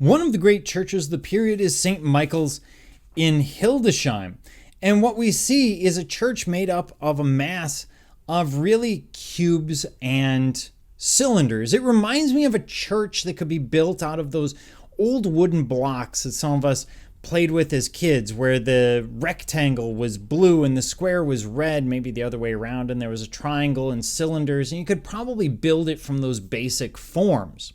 One of the great churches of the period is St. Michael's in Hildesheim. And what we see is a church made up of a mass of really cubes and cylinders. It reminds me of a church that could be built out of those old wooden blocks that some of us played with as kids, where the rectangle was blue and the square was red, maybe the other way around, and there was a triangle and cylinders, and you could probably build it from those basic forms.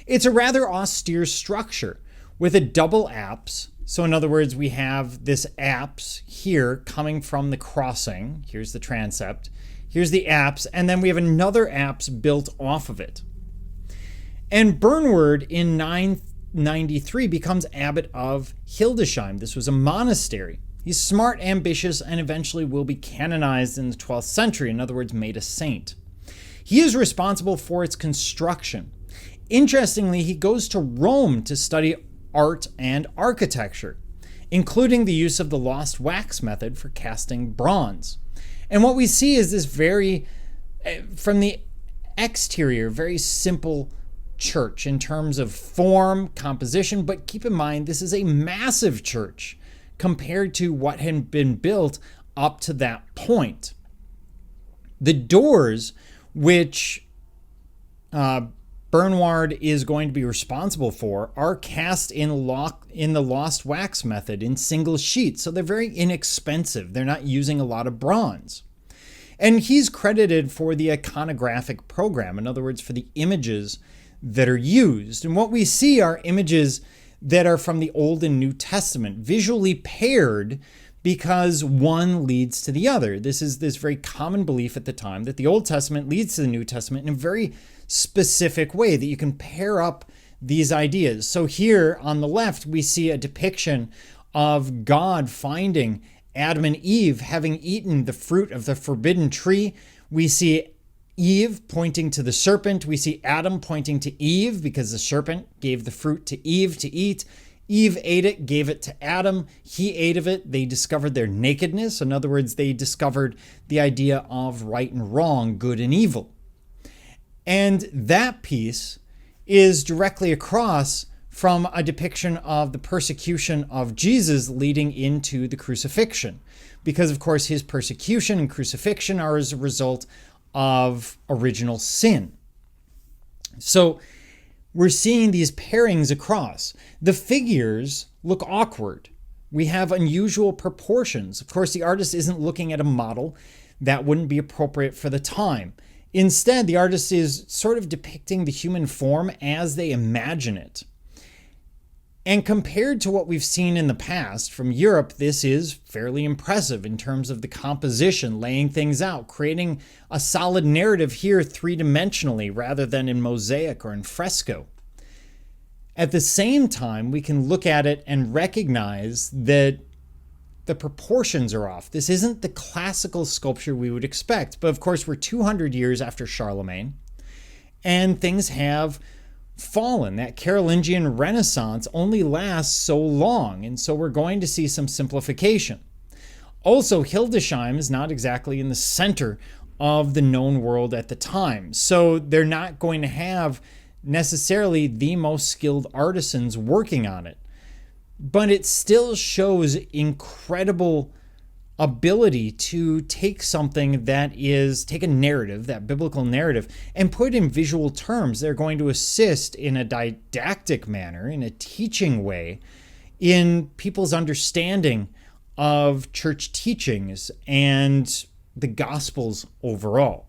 It's a rather austere structure with a double apse. So in other words, we have this apse here coming from the crossing. Here's the transept. Here's the apse, and then we have another apse built off of it. And Bernward in 993 becomes abbot of Hildesheim. This was a monastery. He's smart, ambitious, and eventually will be canonized in the 12th century. In other words, made a saint. He is responsible for its construction. Interestingly, he goes to Rome to study art and architecture, including the use of the lost wax method for casting bronze. And what we see is this from the exterior, very simple church in terms of form, composition, but keep in mind, this is a massive church compared to what had been built up to that point. The doors, which Bernward is going to be responsible for, are cast in the lost wax method in single sheets. So they're very inexpensive. They're not using a lot of bronze. And he's credited for the iconographic program. In other words, for the images that are used. And what we see are images that are from the Old and New Testament, visually paired because one leads to the other. This is this very common belief at the time that the Old Testament leads to the New Testament in a very specific way, that you can pair up these ideas. So here on the left, we see a depiction of God finding Adam and Eve having eaten the fruit of the forbidden tree. We see Eve pointing to the serpent. We see Adam pointing to Eve because the serpent gave the fruit to Eve to eat. Eve ate it, gave it to Adam. He ate of it. They discovered their nakedness. In other words, they discovered the idea of right and wrong, good and evil. And that piece is directly across from a depiction of the persecution of Jesus leading into the crucifixion. Because, of course, his persecution and crucifixion are as a result of original sin. So we're seeing these pairings across. The figures look awkward. We have unusual proportions. Of course, the artist isn't looking at a model that wouldn't be appropriate for the time. Instead, the artist is sort of depicting the human form as they imagine it. And compared to what we've seen in the past from Europe, this is fairly impressive in terms of the composition, laying things out, creating a solid narrative here three-dimensionally rather than in mosaic or in fresco. At the same time, we can look at it and recognize that the proportions are off. This isn't the classical sculpture we would expect, but of course we're 200 years after Charlemagne, and things have fallen. That Carolingian Renaissance only lasts so long, and so we're going to see some simplification. Also, Hildesheim is not exactly in the center of the known world at the time, so they're not going to have necessarily the most skilled artisans working on it. But it still shows incredible ability to take something that is, take a narrative, that biblical narrative, and put it in visual terms. They're going to assist in a didactic manner, in a teaching way, in people's understanding of church teachings and the Gospels overall.